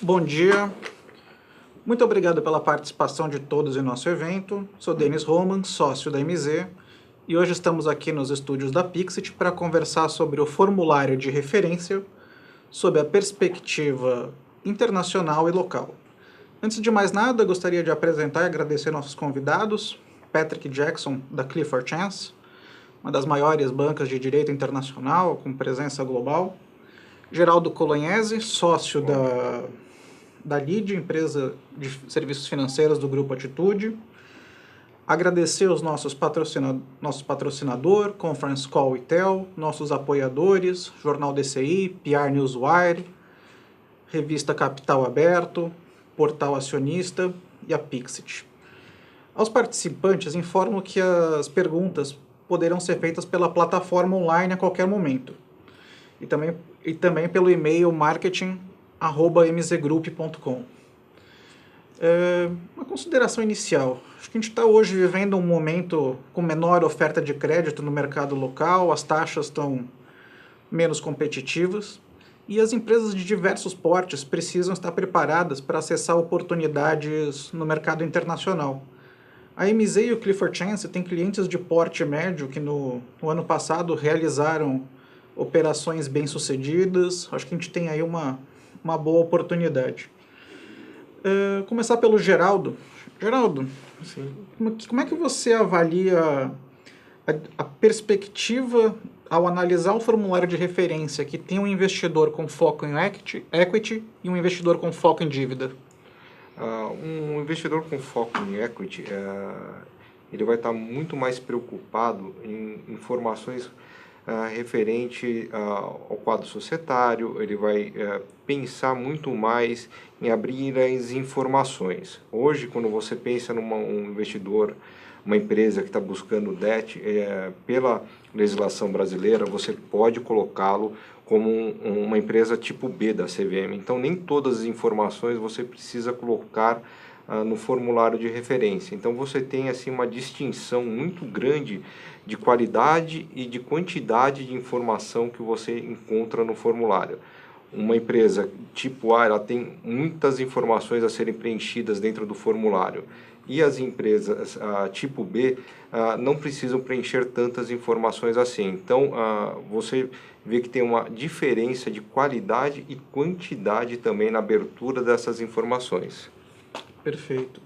Bom dia, muito obrigado pela participação de todos em nosso evento. Sou Denis Roman, sócio da MZ, e hoje estamos aqui nos estúdios da Pixit para conversar sobre o formulário de referência, sob a perspectiva internacional e local. Antes de mais nada, gostaria de apresentar e agradecer nossos convidados, Patrick Jackson, da Clifford Chance, uma das maiores bancas de direito internacional com presença global, Geraldo Colognesi, sócio da LID, empresa de serviços financeiros do Grupo Atitude. Agradecer aos nosso patrocinador, Conference Call e Tel, nossos apoiadores, Jornal DCI, PR Newswire, Revista Capital Aberto, Portal Acionista e a Pixit. Aos participantes, informo que as perguntas poderão ser feitas pela plataforma online a qualquer momento. E também pelo e-mail marketing@mzgroup.com. Uma consideração inicial. Acho que a gente está hoje vivendo um momento com menor oferta de crédito no mercado local, as taxas estão menos competitivas e as empresas de diversos portes precisam estar preparadas para acessar oportunidades no mercado internacional. A MZ e o Clifford Chance têm clientes de porte médio que no ano passado realizaram operações bem-sucedidas. Acho que a gente tem aí uma boa oportunidade. Começar pelo Geraldo. Geraldo, sim, como é que você avalia a perspectiva ao analisar um formulário de referência que tem um investidor com foco em equity e um investidor com foco em dívida? Um investidor com foco em equity, ele vai estar muito mais preocupado em informações referente ao quadro societário, ele vai pensar muito mais em abrir as informações. Hoje, quando você pensa um investidor, uma empresa que está buscando debt, pela legislação brasileira, você pode colocá-lo como uma empresa tipo B da CVM. Então, nem todas as informações você precisa colocar no formulário de referência. Então, você tem assim uma distinção muito grande de qualidade e de quantidade de informação que você encontra no formulário. Uma empresa tipo A, ela tem muitas informações a serem preenchidas dentro do formulário. E as empresas tipo B não precisam preencher tantas informações assim. Então, você vê que tem uma diferença de qualidade e quantidade também na abertura dessas informações. Perfeito.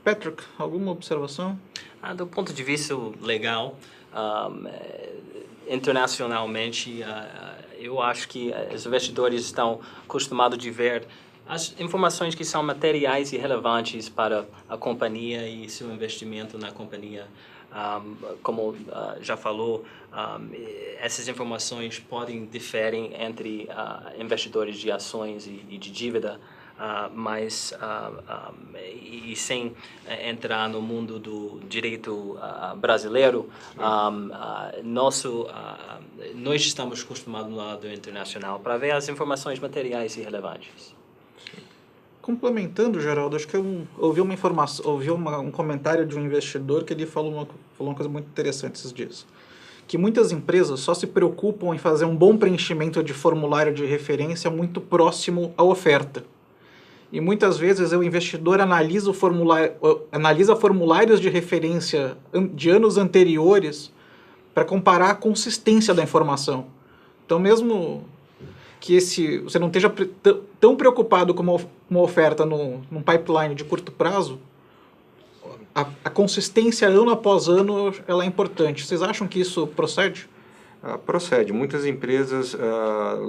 Patrick, alguma observação? Do ponto de vista legal, internacionalmente, eu acho que os investidores estão acostumados de ver as informações que são materiais e relevantes para a companhia e seu investimento na companhia. Como já falou, essas informações podem diferir entre investidores de ações e de dívida, mas sem entrar no mundo do direito brasileiro, nós estamos acostumados no lado internacional para ver as informações materiais e relevantes. Complementando, Geraldo, acho que eu ouvi uma informação, um comentário de um investidor que ele falou uma coisa muito interessante esses dias. que muitas empresas só se preocupam em fazer um bom preenchimento de formulário de referência muito próximo à oferta. E muitas vezes o investidor analisa formulários de referência de anos anteriores para comparar a consistência da informação. Então, mesmo que você não esteja tão preocupado com uma oferta num pipeline de curto prazo, a consistência ano após ano ela é importante. Vocês acham que isso procede? Procede. Muitas empresas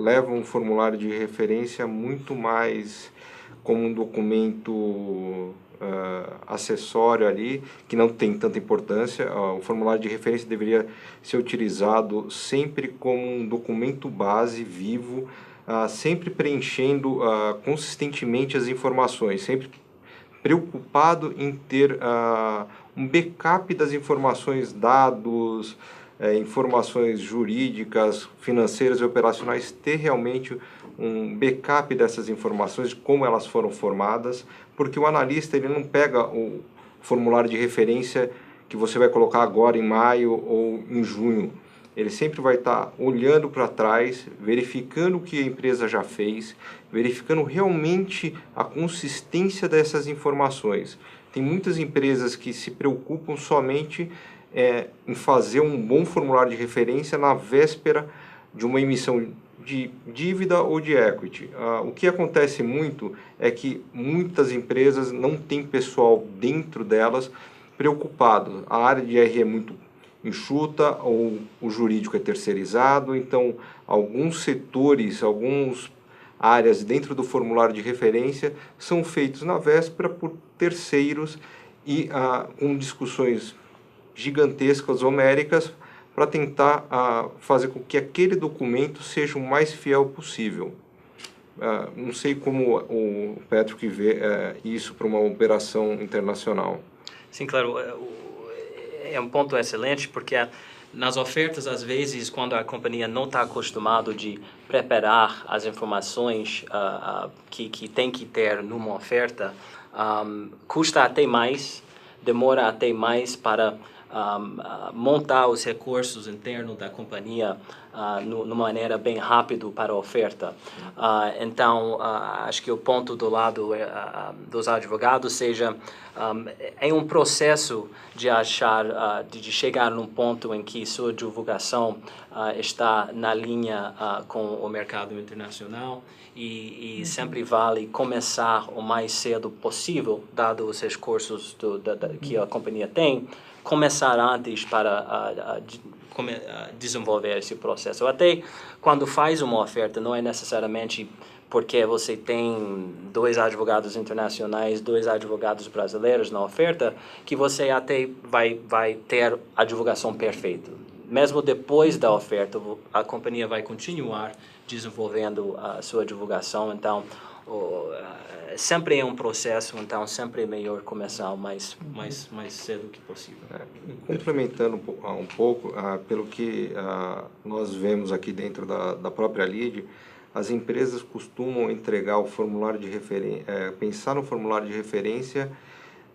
levam um formulário de referência muito mais como um documento acessório ali, que não tem tanta importância. O formulário de referência deveria ser utilizado sempre como um documento base vivo, sempre preenchendo consistentemente as informações, sempre preocupado em ter um backup das informações, dados, informações jurídicas, financeiras e operacionais, ter realmente um backup dessas informações, de como elas foram formadas, porque o analista ele não pega o formulário de referência que você vai colocar agora em maio ou em junho. Ele sempre vai estar olhando para trás, verificando o que a empresa já fez, verificando realmente a consistência dessas informações. Tem muitas empresas que se preocupam somente em fazer um bom formulário de referência na véspera de uma emissão de dívida ou de equity. O que acontece muito é que muitas empresas não têm pessoal dentro delas preocupado. A área de RI é muito enxuta, ou o jurídico é terceirizado, então alguns setores, algumas áreas dentro do formulário de referência são feitos na véspera por terceiros e com discussões gigantescas, homéricas, para tentar fazer com que aquele documento seja o mais fiel possível. Não sei como o Patrick vê isso para uma operação internacional. Sim, claro. É um ponto excelente, porque nas ofertas, às vezes, quando a companhia não está acostumada de preparar as informações que tem que ter numa oferta, custa até mais, demora até mais para montar os recursos internos da companhia numa maneira bem rápida para a oferta. Então, acho que o ponto do lado dos advogados seja é um processo de achar, de chegar num ponto em que sua divulgação está na linha com o mercado internacional e sempre vale começar o mais cedo possível, dado os recursos que a companhia tem, começar antes para desenvolver esse processo. Até quando faz uma oferta, não é necessariamente porque você tem 2 advogados internacionais, 2 advogados brasileiros na oferta, que você até vai ter a divulgação perfeita. Mesmo depois da oferta, a companhia vai continuar desenvolvendo a sua divulgação. Então, sempre é um processo, então sempre é melhor começar o mais cedo que possível. Complementando um pouco, pelo que nós vemos aqui dentro da própria LEAD, as empresas costumam entregar o formulário de referência, pensar no formulário de referência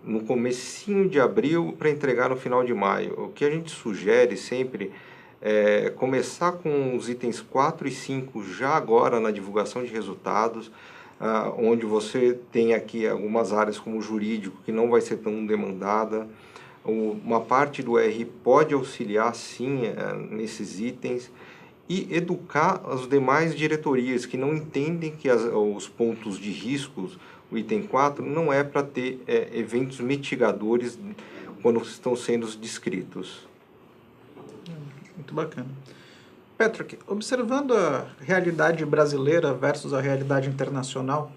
no comecinho de abril para entregar no final de maio. O que a gente sugere sempre é começar com os itens 4 e 5 já agora na divulgação de resultados, onde você tem aqui algumas áreas como o jurídico, que não vai ser tão demandada. Uma parte do RI pode auxiliar, sim, nesses itens, e educar as demais diretorias que não entendem que os pontos de riscos, o item 4, não é para ter eventos mitigadores quando estão sendo descritos. Muito bacana. Patrick, observando a realidade brasileira versus a realidade internacional,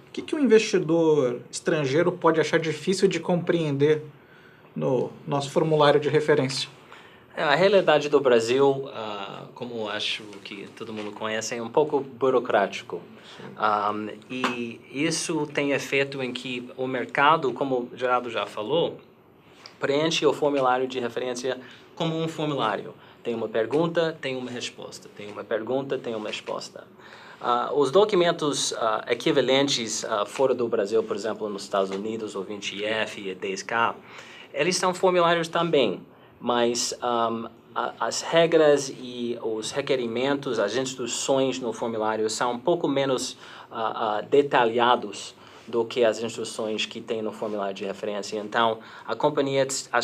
o que o investidor estrangeiro pode achar difícil de compreender no nosso formulário de referência? A realidade do Brasil, como acho que todo mundo conhece, é um pouco burocrático. E isso tem efeito em que o mercado, como o Geraldo já falou, preenche o formulário de referência como um formulário. Tem uma pergunta, tem uma resposta. Tem uma pergunta, tem uma resposta. Os documentos equivalentes fora do Brasil, por exemplo, nos Estados Unidos, o 20F e 10K, eles são formulários também, mas as regras e os requerimentos, as instruções no formulário são um pouco menos detalhados do que as instruções que tem no formulário de referência. Então, as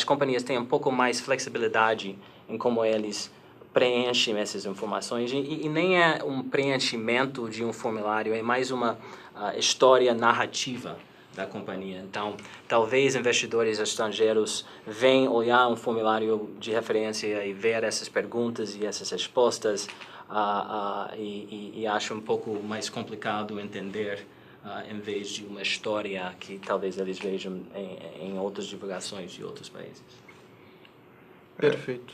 companhias têm um pouco mais flexibilidade em como eles preenchem essas informações e nem é um preenchimento de um formulário, é mais uma história narrativa da companhia. Então, talvez investidores estrangeiros venham olhar um formulário de referência e ver essas perguntas e essas respostas e acham um pouco mais complicado entender em vez de uma história que talvez eles vejam em outras divulgações de outros países. Perfeito.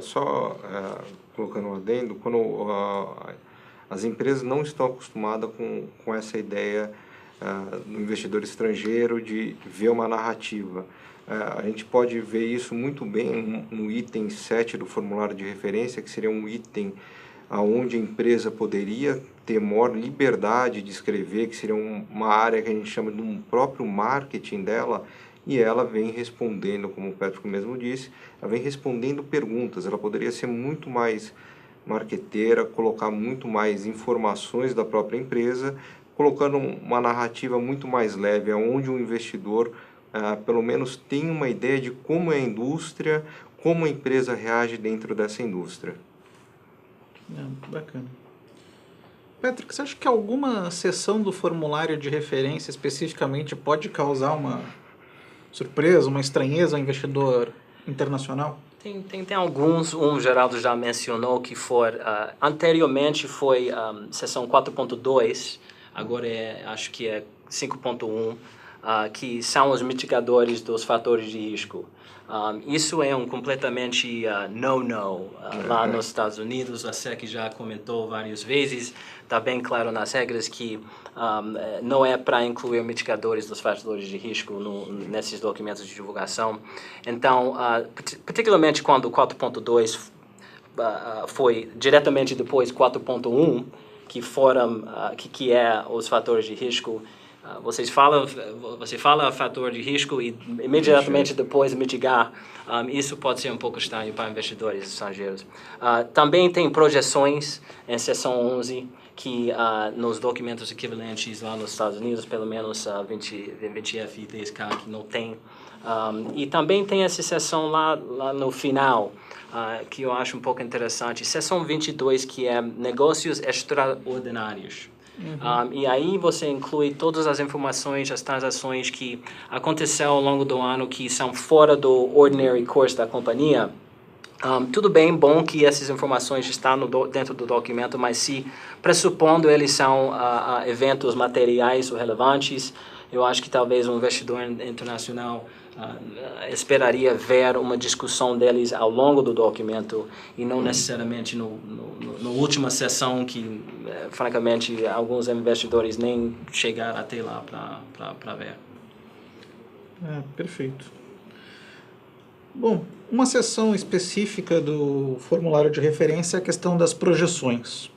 Só colocando um adendo, quando as empresas não estão acostumadas com essa ideia do investidor estrangeiro de ver uma narrativa. A gente pode ver isso muito bem no item 7 do formulário de referência, que seria um item onde a empresa poderia ter maior liberdade de escrever, que seria uma área que a gente chama de um próprio marketing dela, e ela vem respondendo, como o Patrick mesmo disse, ela vem respondendo perguntas. Ela poderia ser muito mais marqueteira, colocar muito mais informações da própria empresa, colocando uma narrativa muito mais leve, onde o investidor pelo menos tem uma ideia de como é a indústria, como a empresa reage dentro dessa indústria. Bacana. Patrick, você acha que alguma seção do formulário de referência especificamente pode causar uma surpresa, uma estranheza ao investidor internacional? Tem alguns, Geraldo já mencionou que anteriormente foi seção 4.2, agora acho que é 5.1, que são os mitigadores dos fatores de risco. Isso é completamente no-no lá nos Estados Unidos. A SEC já comentou várias vezes, está bem claro nas regras que não é para incluir mitigadores dos fatores de risco nesses documentos de divulgação. Então, particularmente quando o 4.2 foi diretamente depois 4.1, que é os fatores de risco. Você fala fator de risco e imediatamente depois mitigar. Isso pode ser um pouco estranho para investidores estrangeiros. Também tem projeções em seção 11 que nos documentos equivalentes lá nos Estados Unidos, pelo menos 20F e 10K, que não tem. E também tem essa seção lá no final, que eu acho um pouco interessante. Seção 22, que é negócios extraordinários. E aí você inclui todas as informações, as transações que aconteceram ao longo do ano que são fora do ordinary course da companhia. Tudo bem, bom que essas informações estão dentro do documento, mas se pressupondo eles são eventos materiais ou relevantes, eu acho que talvez um investidor internacional esperaria ver uma discussão deles ao longo do documento e não necessariamente na última sessão que, francamente, alguns investidores nem chegaram até lá para ver. Perfeito. Bom, uma seção específica do formulário de referência é a questão das projeções.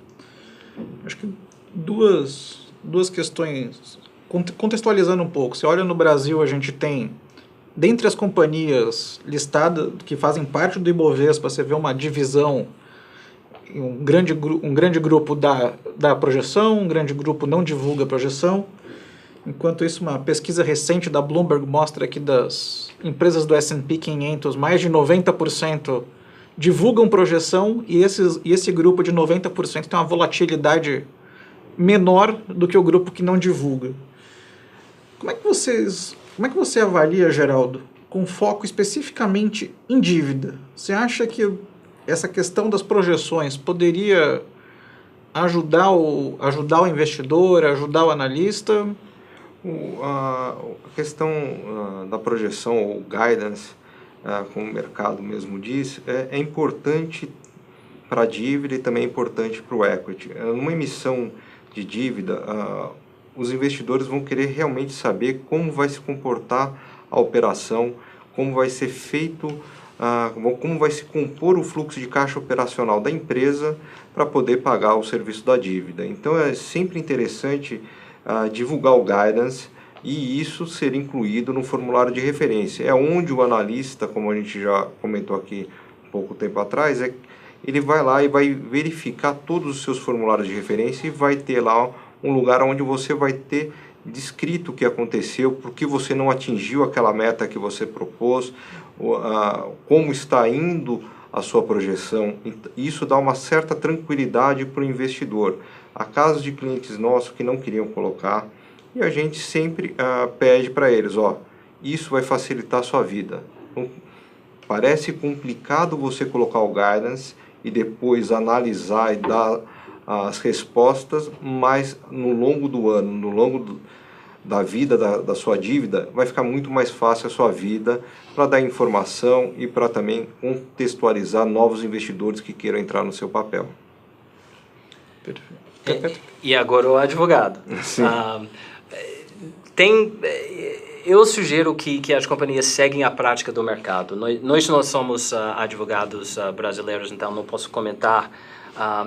Acho que duas questões, contextualizando um pouco. Você olha no Brasil, a gente tem, dentre as companhias listadas que fazem parte do Ibovespa, você vê uma divisão, um grande grupo dá projeção, um grande grupo não divulga a projeção. Enquanto isso, uma pesquisa recente da Bloomberg mostra que das empresas do S&P 500, mais de 90% divulgam projeção e esse grupo de 90% tem uma volatilidade menor do que o grupo que não divulga. Como é que você avalia, Geraldo, com foco especificamente em dívida? Você acha que essa questão das projeções poderia ajudar o investidor, ajudar o analista? A questão da projeção ou guidance, como o mercado mesmo diz, é importante para a dívida e também é importante para o equity. Numa emissão de dívida, os investidores vão querer realmente saber como vai se comportar a operação, como vai ser feito, como vai se compor o fluxo de caixa operacional da empresa para poder pagar o serviço da dívida. Então é sempre interessante divulgar o guidance e isso ser incluído no formulário de referência. É onde o analista, como a gente já comentou aqui, pouco tempo atrás, ele vai lá e vai verificar todos os seus formulários de referência e vai ter lá um lugar onde você vai ter descrito o que aconteceu, por que você não atingiu aquela meta que você propôs, como está indo a sua projeção. Isso dá uma certa tranquilidade para o investidor. Há casos de clientes nossos que não queriam colocar e a gente sempre pede para eles, isso vai facilitar a sua vida. Então, parece complicado você colocar o guidance e depois analisar e dar as respostas, mas no longo do ano, no longo da vida da sua dívida, vai ficar muito mais fácil a sua vida para dar informação e para também contextualizar novos investidores que queiram entrar no seu papel. Perfeito. E agora o advogado. Sim. Eu sugiro que as companhias seguem a prática do mercado. Nós não somos advogados brasileiros, então não posso comentar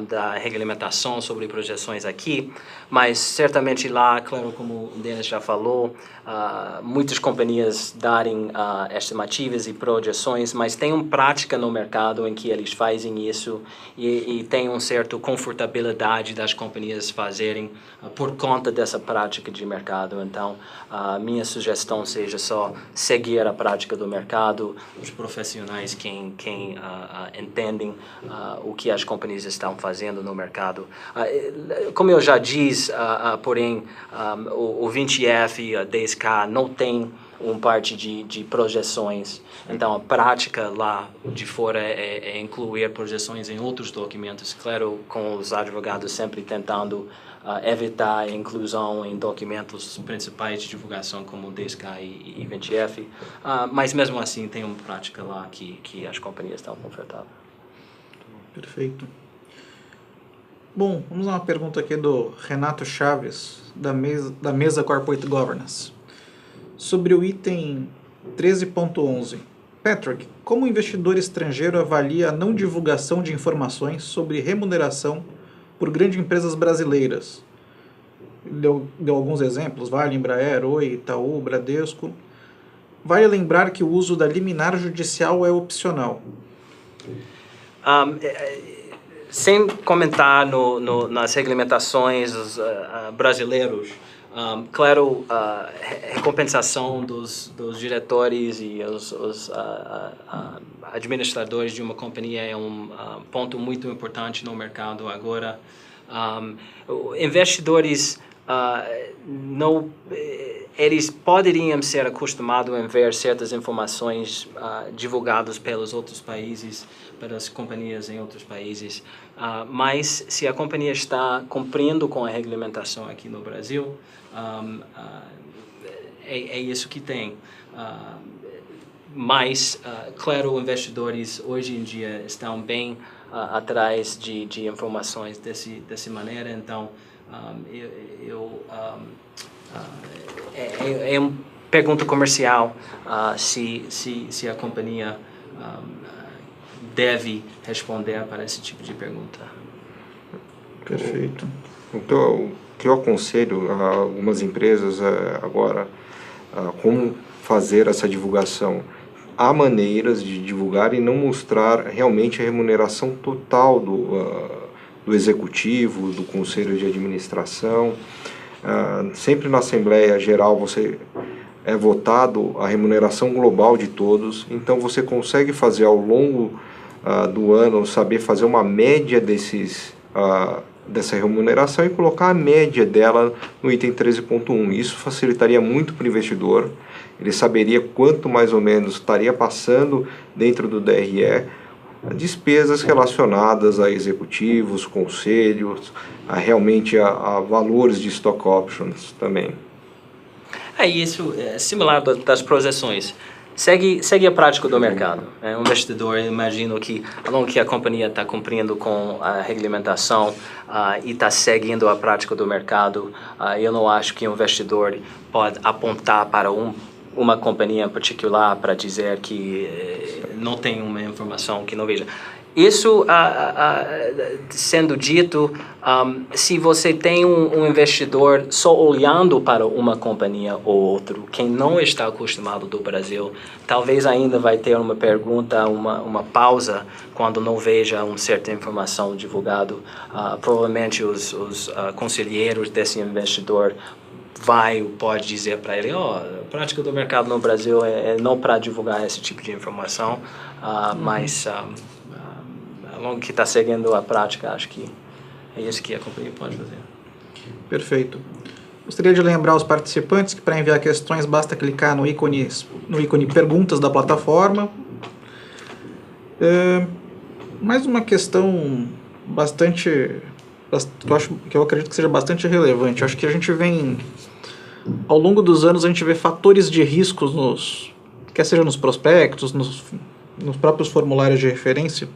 da regulamentação sobre projeções aqui, mas certamente lá, claro, como o Dennis já falou, muitas companhias darem estimativas e projeções, mas tem uma prática no mercado em que eles fazem isso e tem uma certa confortabilidade das companhias fazerem por conta dessa prática de mercado. Então, a minha sugestão seja só seguir a prática do mercado, os profissionais quem entendem o que as companhias estão fazendo no mercado. Como eu já disse, porém, o 20F e a 10K não tem parte de projeções. Então, a prática lá de fora é incluir projeções em outros documentos. Claro, com os advogados sempre tentando evitar a inclusão em documentos principais de divulgação como o 10K e 20F. Mas, mesmo assim, tem uma prática lá que as companhias estão confortáveis. Perfeito. Bom, vamos a uma pergunta aqui do Renato Chaves, da mesa Corporate Governance. Sobre o item 13.11. Patrick, como o investidor estrangeiro avalia a não divulgação de informações sobre remuneração por grandes empresas brasileiras? Deu alguns exemplos, Vale, Embraer, Oi, Itaú, Bradesco. Vale lembrar que o uso da liminar judicial é opcional. Sem comentar nas regulamentações brasileiros, claro, a recompensação dos diretores e os administradores de uma companhia é ponto muito importante no mercado agora. Investidores eles poderiam ser acostumados a ver certas informações divulgadas pelos outros países, pelas companhias em outros países, mas se a companhia está cumprindo com a regulamentação aqui no Brasil, é isso que tem. Mas, claro, investidores hoje em dia estão bem atrás de informações dessa maneira, então é uma pergunta comercial se a companhia deve responder para esse tipo de pergunta. Perfeito. Então, o que eu aconselho a algumas empresas agora, como fazer essa divulgação? Há maneiras de divulgar e não mostrar realmente a remuneração total do executivo, do conselho de administração. Sempre na Assembleia Geral você é votado a remuneração global de todos, então você consegue fazer ao longo do ano, saber fazer uma média dessa remuneração e colocar a média dela no item 13.1. Isso facilitaria muito para o investidor, ele saberia quanto mais ou menos estaria passando dentro do DRE, despesas relacionadas a executivos, conselhos, realmente a valores de stock options também. Isso é similar das projeções. Segue a prática do mercado. O investidor, imagino que, ao longo que a companhia está cumprindo com a regulamentação e está seguindo a prática do mercado, eu não acho que o investidor pode apontar para uma companhia em particular para dizer que não tem uma informação que não veja. Isso sendo dito, se você tem um investidor só olhando para uma companhia ou outra, quem não está acostumado do Brasil, talvez ainda vai ter uma pergunta, uma pausa quando não veja uma certa informação divulgada. Provavelmente os conselheiros desse investidor pode dizer para ele, a prática do mercado no Brasil é não para divulgar esse tipo de informação, mas ao longo que está seguindo a prática, acho que é isso que a companhia pode fazer. Perfeito. Gostaria de lembrar aos participantes que para enviar questões basta clicar no ícone perguntas da plataforma. Mais uma questão que eu acredito que seja bastante relevante. Eu acho que a gente vem, ao longo dos anos, a gente vê fatores de riscos quer seja nos prospectos, nos próprios formulários de referência.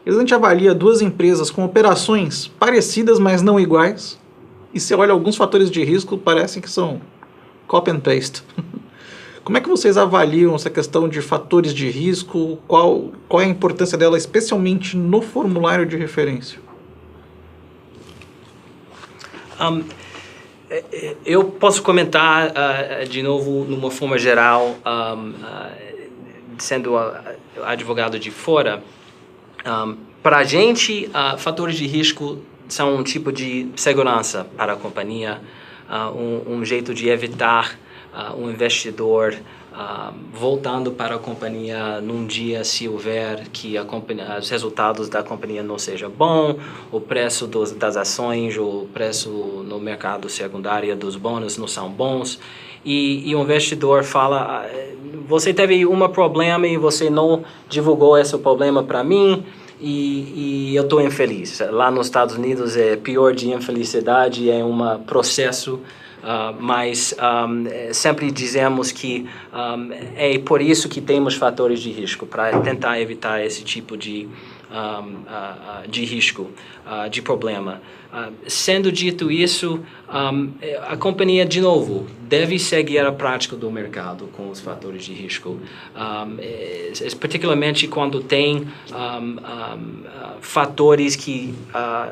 A gente avalia duas empresas com operações parecidas, mas não iguais, e se olha alguns fatores de risco, parecem que são copy and paste. Como é que vocês avaliam essa questão de fatores de risco? Qual é a importância dela, especialmente no formulário de referência? Eu posso comentar de novo, numa forma geral, sendo advogado de fora. Para a gente, fatores de risco são um tipo de segurança para a companhia, um jeito de evitar um investidor voltando para a companhia num dia se houver que os resultados da companhia não sejam bons, o preço das ações, o preço no mercado secundário dos bônus não são bons, e o investidor fala, você teve um problema e você não divulgou esse problema para mim, e eu estou infeliz. Lá nos Estados Unidos é pior de infelicidade, é um processo, mas sempre dizemos que é por isso que temos fatores de risco, para tentar evitar esse tipo de risco, de problema. Sendo dito isso, a companhia, de novo, deve seguir a prática do mercado com os fatores de risco, particularmente quando tem fatores que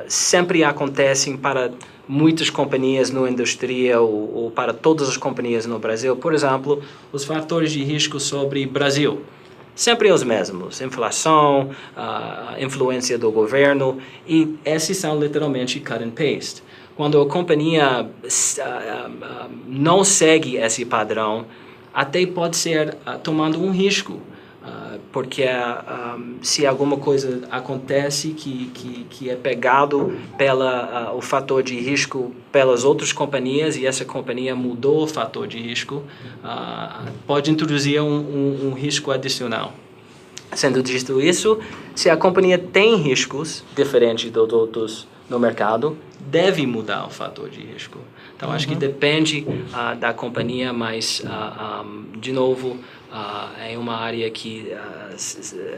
sempre acontecem para muitas companhias na indústria ou para todas as companhias no Brasil. Por exemplo, os fatores de risco sobre Brasil. Sempre os mesmos, inflação, influência do governo, e esses são literalmente cut and paste. Quando a companhia não segue esse padrão, até pode ser tomando um risco, porque se alguma coisa acontece que é pegado o fator de risco pelas outras companhias e essa companhia mudou o fator de risco, pode introduzir um risco adicional. Sendo dito isso, se a companhia tem riscos diferentes dos outros no mercado, deve mudar o fator de risco. Então, acho que depende da companhia, mas, de novo, é uma área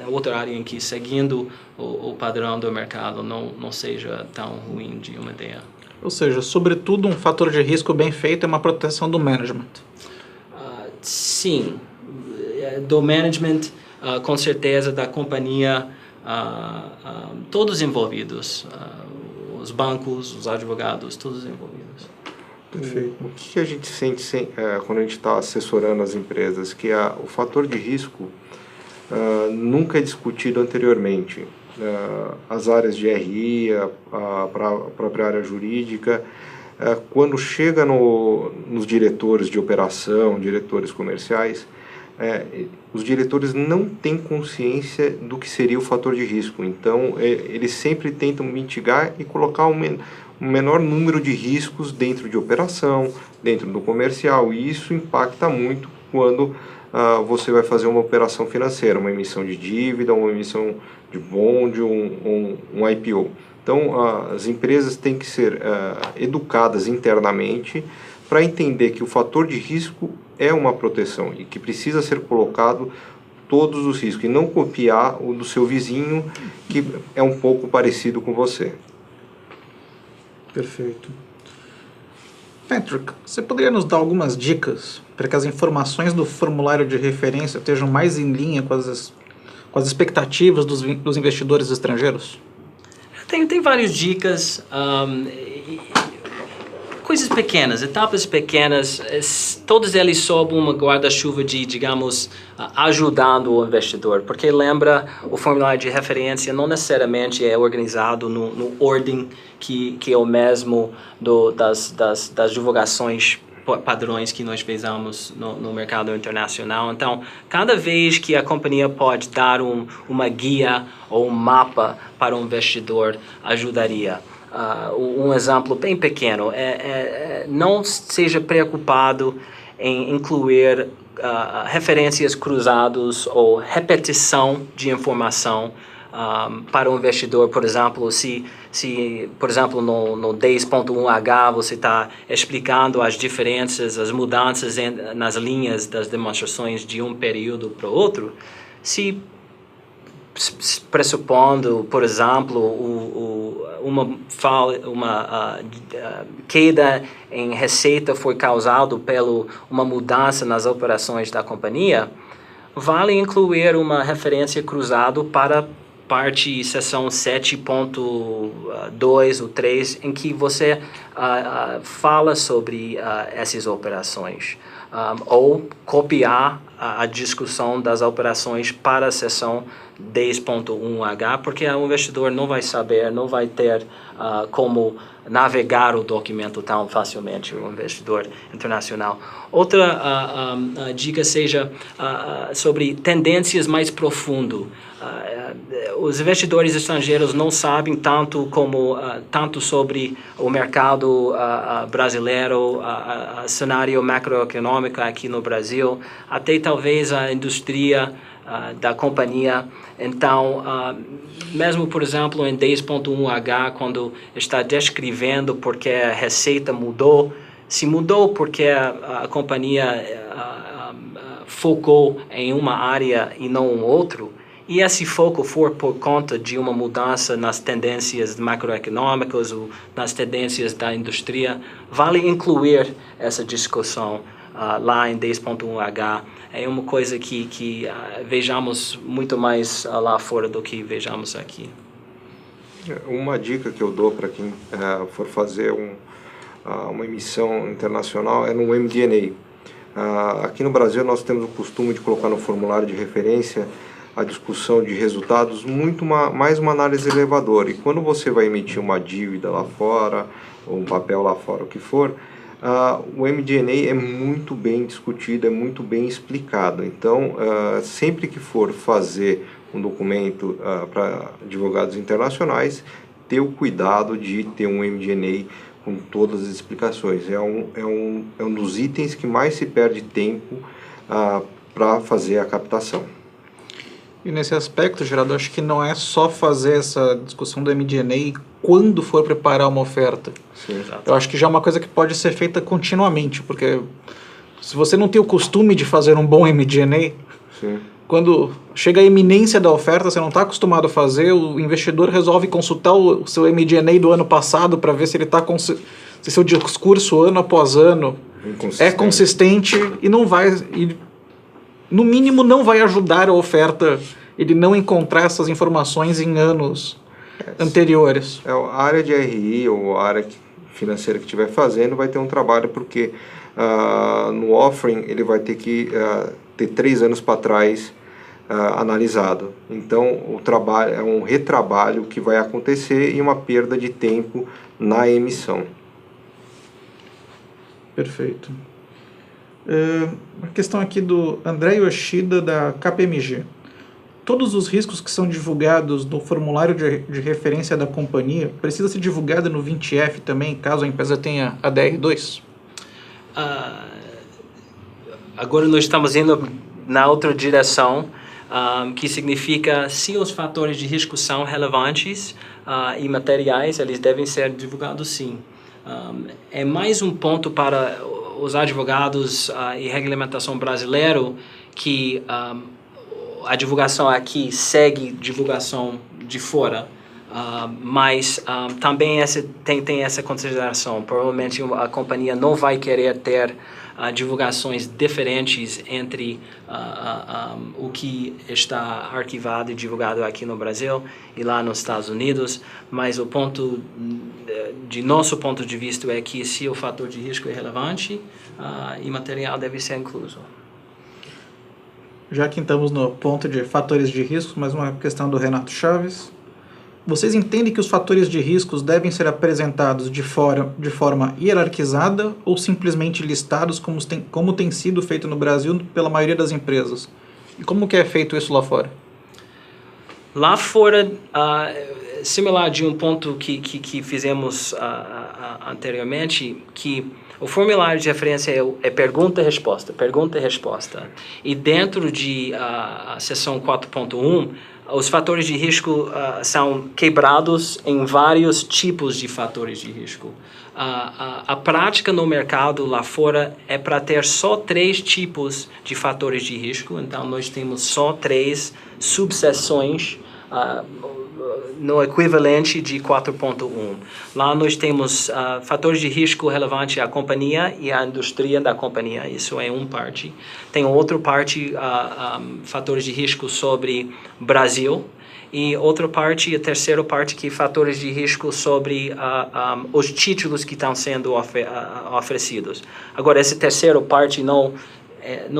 outra área em que, seguindo o padrão do mercado, não seja tão ruim de uma ideia. Ou seja, sobretudo, um fator de risco bem feito é uma proteção do management. Sim, do management, com certeza, da companhia, todos envolvidos, os bancos, os advogados, todos envolvidos. Perfeito. O que a gente sente quando a gente está assessorando as empresas? Que o fator de risco nunca é discutido anteriormente. As áreas de RI, a própria área jurídica, quando chega nos diretores de operação, diretores comerciais, os diretores não têm consciência do que seria o fator de risco. Então, eles sempre tentam mitigar e colocar um menor número de riscos dentro de operação, dentro do comercial, e isso impacta muito quando você vai fazer uma operação financeira, uma emissão de dívida, uma emissão de bond, um IPO. Então, as empresas têm que ser educadas internamente para entender que o fator de risco é uma proteção e que precisa ser colocado todos os riscos, e não copiar o do seu vizinho, que é um pouco parecido com você. Perfeito. Patrick, você poderia nos dar algumas dicas para que as informações do formulário de referência estejam mais em linha com com as expectativas dos investidores estrangeiros? Tem várias dicas, coisas pequenas, etapas pequenas, todas elas sob uma guarda-chuva de, digamos, ajudando o investidor, porque lembra, o formulário de referência não necessariamente é organizado no ordem que é o mesmo das divulgações padrões que nós fizemos no mercado internacional. Então, cada vez que a companhia pode dar uma guia ou um mapa para o investidor, ajudaria. Um exemplo bem pequeno não seja preocupado em incluir referências cruzadas ou repetição de informação para o investidor. Por exemplo, se por exemplo, no 10.1H você está explicando as diferenças, as mudanças nas linhas das demonstrações de um período para o outro, se pressupondo, por exemplo, uma queda em receita foi causada por uma mudança nas operações da companhia, vale incluir uma referência cruzada para parte seção 7.2 ou 3, em que você fala sobre essas operações. Ou copiar a discussão das operações para a seção 10.1H, porque o investidor não vai saber, não vai ter como navegar o documento tão facilmente, o investidor internacional. Outra dica seja sobre tendências mais profundas. Os investidores estrangeiros não sabem tanto sobre o mercado brasileiro, o cenário macroeconômico aqui no Brasil, até talvez a indústria da companhia. Então, mesmo, por exemplo, em 10.1H, quando está descrevendo porque a receita mudou, se mudou porque a companhia focou em uma área e não um outro, e esse foco for por conta de uma mudança nas tendências macroeconômicas ou nas tendências da indústria, vale incluir essa discussão lá em 10.1H. É uma coisa que vejamos muito mais lá fora do que vejamos aqui. Uma dica que eu dou para quem for fazer uma emissão internacional é no MD&A. Aqui no Brasil nós temos o costume de colocar no formulário de referência a discussão de resultados mais uma análise elevadora. E quando você vai emitir uma dívida lá fora, ou um papel lá fora, o que for, o MD&A é muito bem discutido, é muito bem explicado. Então, sempre que for fazer um documento para advogados internacionais, ter o cuidado de ter um MD&A com todas as explicações. É um dos itens que mais se perde tempo para fazer a captação. E nesse aspecto, Geraldo, acho que não é só fazer essa discussão do MD&A quando for preparar uma oferta. Sim. Eu acho que já é uma coisa que pode ser feita continuamente, porque se você não tem o costume de fazer um bom MD&A, quando chega a iminência da oferta, você não está acostumado a fazer, o investidor resolve consultar o seu MD&A do ano passado para ver se ele está se seu discurso ano após ano é consistente e não vai... no mínimo não vai ajudar a oferta ele não encontrar essas informações em anos anteriores. A área de RI ou a área financeira que estiver fazendo vai ter um trabalho, porque no offering ele vai ter que ter 3 anos para trás analisado. Então o trabalho é um retrabalho que vai acontecer e uma perda de tempo na emissão. Perfeito. Uma questão aqui do André Yoshida, da KPMG. Todos os riscos que são divulgados no formulário de referência da companhia precisa ser divulgado no 20F também, caso a empresa tenha a DR2? Agora nós estamos indo na outra direção, que significa se os fatores de risco são relevantes e materiais, eles devem ser divulgados sim. É mais um ponto para os advogados e regulamentação brasileira que a divulgação aqui segue divulgação de fora. Mas também tem essa consideração. Provavelmente a companhia não vai querer ter divulgações diferentes entre o que está arquivado e divulgado aqui no Brasil e lá nos Estados Unidos, mas de nosso ponto de vista é que se o fator de risco é relevante, imaterial deve ser incluso. Já que estamos no ponto de fatores de risco, mais uma questão do Renato Chaves. Vocês entendem que os fatores de riscos devem ser apresentados de forma hierarquizada ou simplesmente listados como tem sido feito no Brasil pela maioria das empresas? E como que é feito isso lá fora? Lá fora, similar de um ponto que fizemos anteriormente, que o formulário de referência é pergunta e resposta, pergunta e resposta. E dentro de a seção 4.1, os fatores de risco são quebrados em vários tipos de fatores de risco. A prática no mercado lá fora é para ter só 3 tipos de fatores de risco. Então, nós temos só 3 subseções no equivalente de 4.1. Lá nós temos fatores de risco relevante à companhia e à indústria da companhia. Isso é uma parte. Tem outra parte, fatores de risco sobre Brasil. E outra parte, a terceira parte, que fatores de risco sobre os títulos que estão sendo oferecidos. Agora, essa terceira parte não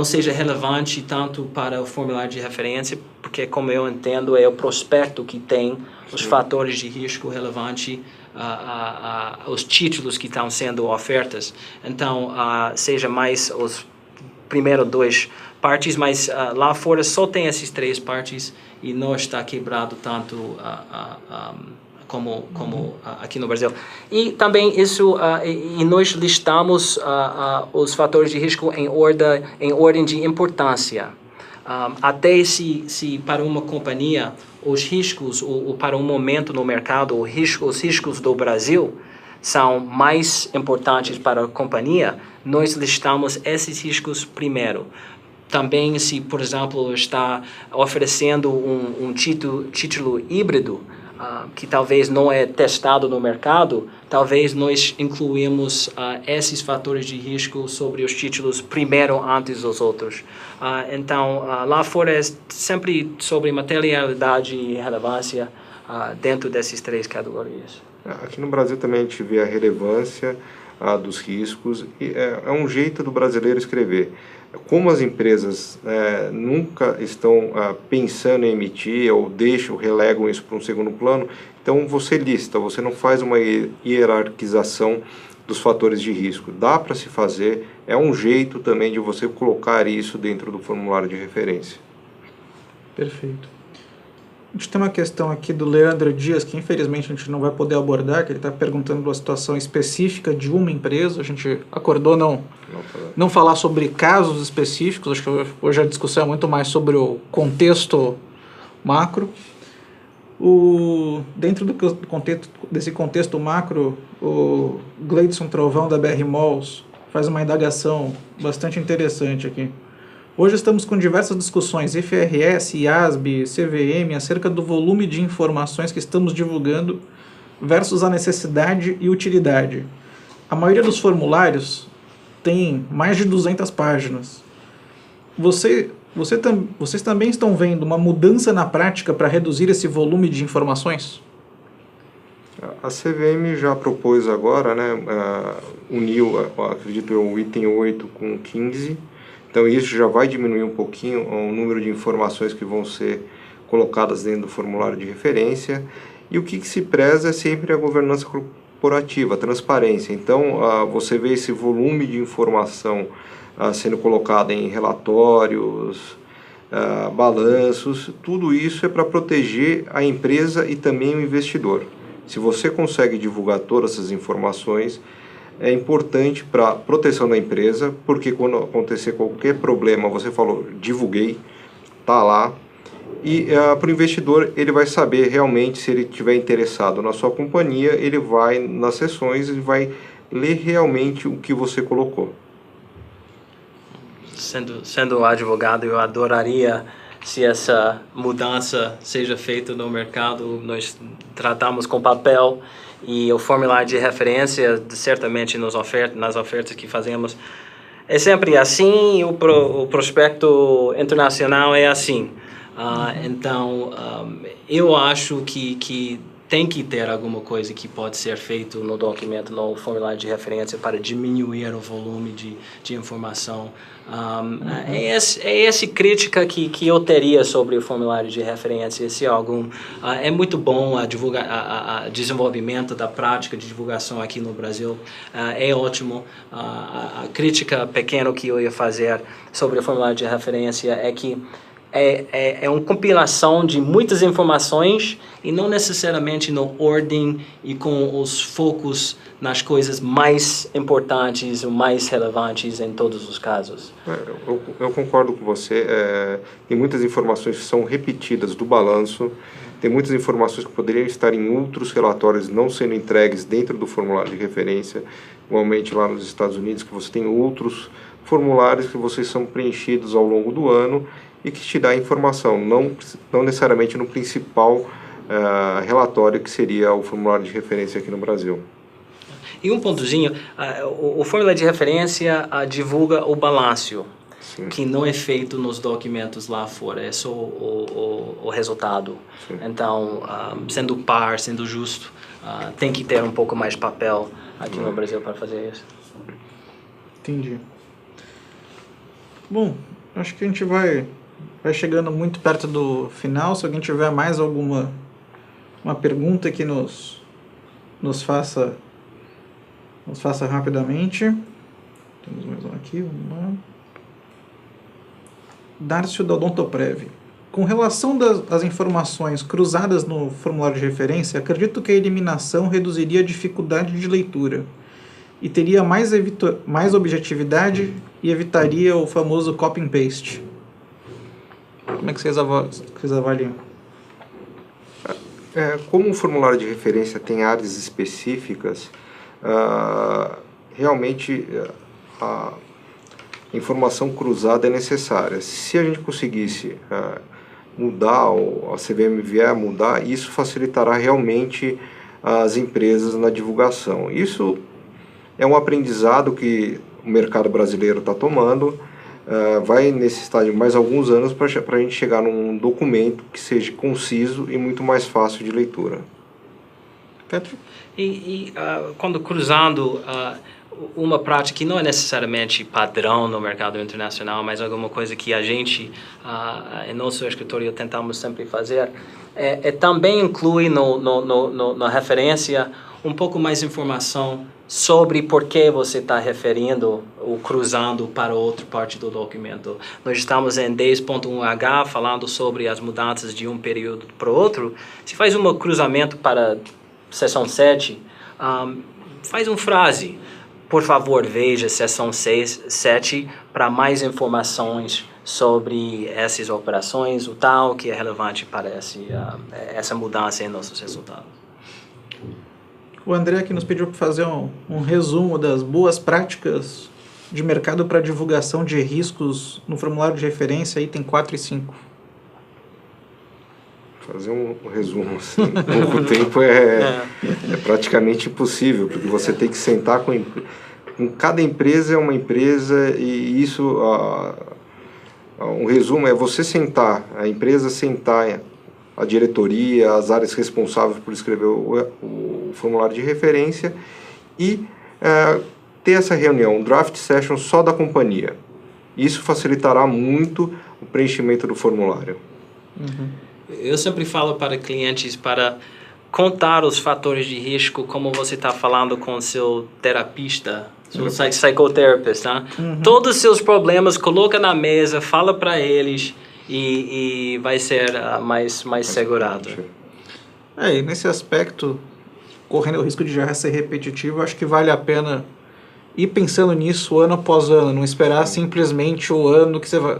seja relevante tanto para o formulário de referência, porque, como eu entendo, é o prospecto que tem os fatores de risco relevante aos títulos que estão sendo ofertas. Então, seja mais os primeiros 2 partes, mas lá fora só tem essas 3 partes e não está quebrado tanto como aqui no Brasil. E também isso, e nós listamos os fatores de risco em ordem de importância. Até se para uma companhia os riscos, ou para um momento no mercado, os riscos do Brasil são mais importantes para a companhia, nós listamos esses riscos primeiro. Também, se, por exemplo, está oferecendo um título híbrido, que talvez não é testado no mercado, talvez nós incluímos esses fatores de risco sobre os títulos primeiro antes dos outros. Então, lá fora é sempre sobre materialidade e relevância dentro dessas 3 categorias. Aqui no Brasil também a gente vê a relevância dos riscos e é um jeito do brasileiro escrever. Como as empresas nunca estão pensando em emitir ou relegam isso para um segundo plano, então você lista, você não faz uma hierarquização dos fatores de risco. Dá para se fazer, é um jeito também de você colocar isso dentro do formulário de referência. Perfeito. A gente tem uma questão aqui do Leandro Dias, que infelizmente a gente não vai poder abordar, que ele está perguntando uma situação específica de uma empresa. A gente acordou não falar sobre casos específicos, acho que hoje a discussão é muito mais sobre o contexto macro. Dentro desse contexto macro, o Gleidson Trovão da BR Malls faz uma indagação bastante interessante aqui. Hoje estamos com diversas discussões, IFRS, IASB, CVM, acerca do volume de informações que estamos divulgando versus a necessidade e utilidade. A maioria dos formulários tem mais de 200 páginas. Vocês também estão vendo uma mudança na prática para reduzir esse volume de informações? A CVM já propôs agora, uniu, acredito eu, o item 8 com o 15. Então isso já vai diminuir um pouquinho o número de informações que vão ser colocadas dentro do formulário de referência. E o que se preza é sempre a governança corporativa, a transparência. Então você vê esse volume de informação sendo colocado em relatórios, balanços, tudo isso é para proteger a empresa e também o investidor. Se você consegue divulgar todas essas informações, é importante para a proteção da empresa, porque quando acontecer qualquer problema, você falou, divulguei, está lá. E para o investidor, ele vai saber realmente, se ele estiver interessado na sua companhia, ele vai nas sessões e vai ler realmente o que você colocou. Sendo advogado, eu adoraria se essa mudança seja feita no mercado. Nós tratamos com papel e o formulário de referência, certamente nas ofertas que fazemos, é sempre assim, e o prospecto internacional é assim. Então, eu acho que tem que ter alguma coisa que pode ser feito no documento, no formulário de referência, para diminuir o volume de informação. É essa crítica que eu teria sobre o formulário de referência. É muito bom a desenvolvimento da prática de divulgação aqui no Brasil. É ótimo. A crítica pequena que eu ia fazer sobre o formulário de referência é que é uma compilação de muitas informações e não necessariamente na ordem e com os focos nas coisas mais importantes ou mais relevantes em todos os casos. Eu concordo com você. Tem muitas informações que são repetidas do balanço, tem muitas informações que poderiam estar em outros relatórios não sendo entregues dentro do formulário de referência, igualmente lá nos Estados Unidos, que você tem outros formulários que vocês são preenchidos ao longo do ano e que te dá informação, não necessariamente no principal relatório que seria o formulário de referência aqui no Brasil. E um pontozinho, o formulário de referência divulga o balanço, sim, que não é feito nos documentos lá fora, é só o resultado. Sim. Então, sendo par, sendo justo, tem que ter um pouco mais de papel aqui no Brasil para fazer isso. Entendi. Bom, acho que a gente vai chegando muito perto do final. Se alguém tiver mais alguma pergunta que nos faça rapidamente. Temos mais um aqui. Dárcio da Odontoprev. Com relação às informações cruzadas no formulário de referência, acredito que a eliminação reduziria a dificuldade de leitura e teria mais objetividade e evitaria o famoso copy and paste. Como é que vocês avaliam? Como o formulário de referência tem áreas específicas, realmente a informação cruzada é necessária. Se a gente conseguisse mudar, ou a CVM vier a mudar, isso facilitará realmente as empresas na divulgação. Isso é um aprendizado que o mercado brasileiro está tomando. Vai necessitar de mais alguns anos para a gente chegar num documento que seja conciso e muito mais fácil de leitura. Petro? Quando cruzando uma prática que não é necessariamente padrão no mercado internacional, mas alguma coisa que a gente, em nosso escritório, tentamos sempre fazer, também inclui na referência um pouco mais de informação sobre por que você está referindo ou cruzando para outra parte do documento. Nós estamos em 10.1H falando sobre as mudanças de um período para o outro. Se faz um cruzamento para seção 7, faz uma frase. Por favor, veja seção 7 para mais informações sobre essas operações, o tal que é relevante para essa mudança em nossos resultados. O André aqui nos pediu para fazer um resumo das boas práticas de mercado para divulgação de riscos no formulário de referência, item 4 e 5. Fazer um resumo assim, em pouco tempo é praticamente impossível, porque você tem que sentar com cada empresa é uma empresa, e isso, um resumo é você sentar, a empresa sentar, a diretoria, as áreas responsáveis por escrever o formulário de referência e ter essa reunião, um draft session só da companhia. Isso facilitará muito o preenchimento do formulário. Uhum. Eu sempre falo para clientes para contar os fatores de risco, como você está falando com seu terapista, seu psicoterapeuta, tá? Uhum. Todos os seus problemas, coloca na mesa, fala para eles e vai ser mais segurado. E nesse aspecto, correndo o risco de já ser repetitivo, acho que vale a pena ir pensando nisso ano após ano, não esperar simplesmente o ano que você vai...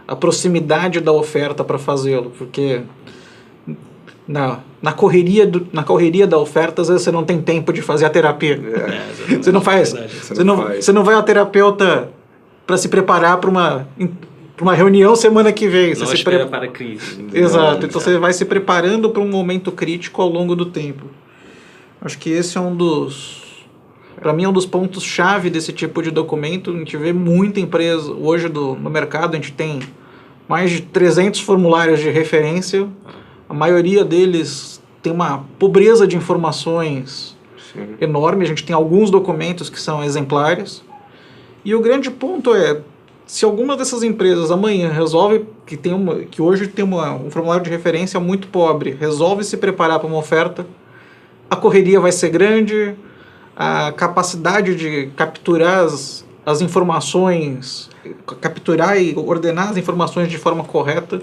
a proximidade da oferta para fazê-lo, porque na correria da oferta, às vezes você não tem tempo de fazer a terapia. Você não vai ao terapeuta para se preparar para uma reunião semana que vem. Não espera para a crise. Exato, então você vai se preparando para um momento crítico ao longo do tempo. Acho que esse é para mim, é um dos pontos-chave desse tipo de documento. A gente vê muita empresa hoje no mercado, a gente tem mais de 300 formulários de referência, a maioria deles tem uma pobreza de informações enorme, a gente tem alguns documentos que são exemplares, e o grande ponto é, se alguma dessas empresas amanhã resolve, que hoje tem um formulário de referência muito pobre, resolve se preparar para uma oferta, a correria vai ser grande, a capacidade de capturar as informações, capturar e ordenar as informações de forma correta,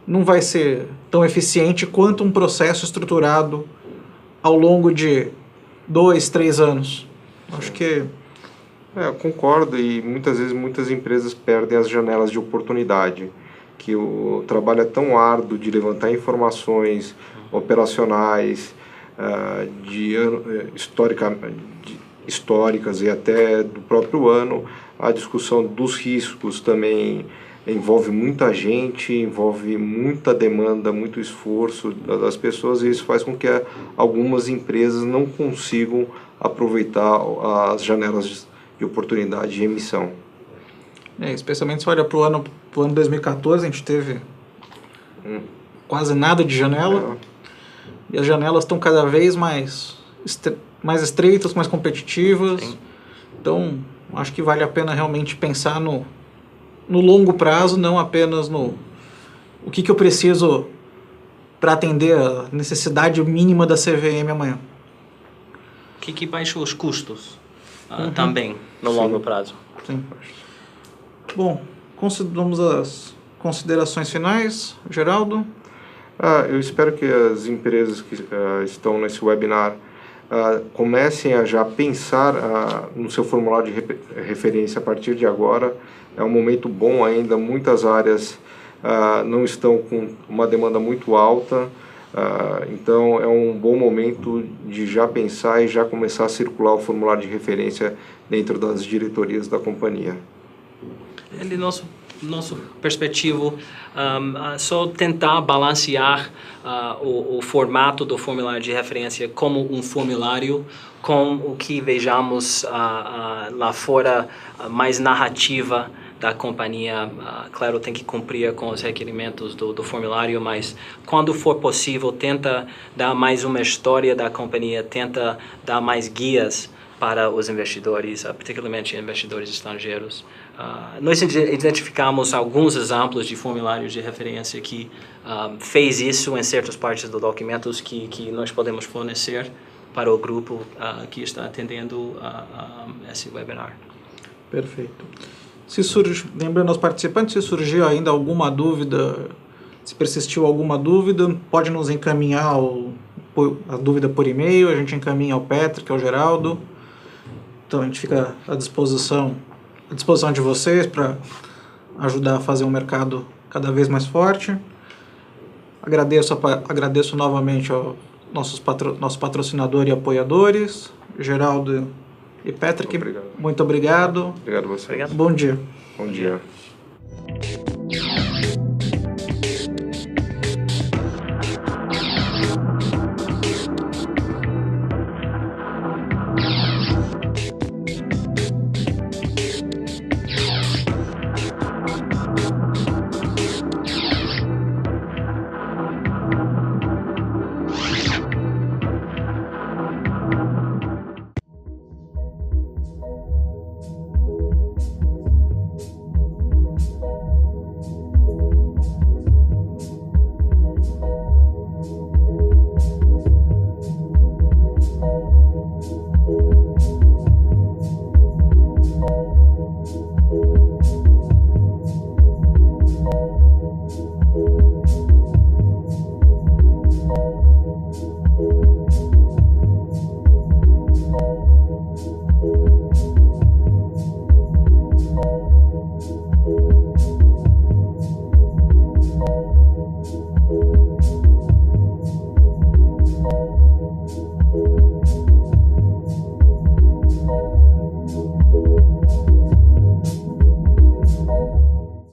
não vai ser tão eficiente quanto um processo estruturado ao longo de 2, 3 anos. Acho que... eu concordo, e muitas vezes muitas empresas perdem as janelas de oportunidade, que o trabalho é tão árduo de levantar informações operacionais, históricas e até do próprio ano. A discussão dos riscos também envolve muita gente, envolve muita demanda, muito esforço das pessoas, e isso faz com que algumas empresas não consigam aproveitar as janelas de oportunidade de emissão. Especialmente se olha para o ano 2014, a gente teve quase nada de janela, e as janelas estão cada vez mais estreitas, mais competitivas. Sim. Então, acho que vale a pena realmente pensar no longo prazo, não apenas no o que eu preciso para atender a necessidade mínima da CVM amanhã. O que baixa os custos também no longo prazo. Sim. Bom, vamos às considerações finais. Geraldo? Eu espero que as empresas que estão nesse webinar comecem a já pensar no seu formulário de referência a partir de agora. É um momento bom ainda, muitas áreas não estão com uma demanda muito alta, então é um bom momento de já pensar e já começar a circular o formulário de referência dentro das diretorias da companhia. Nosso perspectivo, só tentar balancear o formato do formulário de referência como um formulário com o que vejamos lá fora, mais narrativa da companhia. Claro, tem que cumprir com os requerimentos do formulário, mas quando for possível, tenta dar mais uma história da companhia, tenta dar mais guias para os investidores, particularmente investidores estrangeiros. Nós identificamos alguns exemplos de formulários de referência que fez isso em certas partes dos documentos que nós podemos fornecer para o grupo que está atendendo esse webinar. Perfeito. Lembrando aos participantes, se surgiu ainda alguma dúvida, se persistiu alguma dúvida, pode nos encaminhar a dúvida por e-mail, a gente encaminha ao Patrick, ao Geraldo. Então a gente fica à disposição de vocês para ajudar a fazer um mercado cada vez mais forte. Agradeço novamente ao nosso patrocinador e apoiadores, Geraldo e Patrick. Muito obrigado. Muito obrigado. Obrigado a você. Obrigado. Bom dia. Bom dia.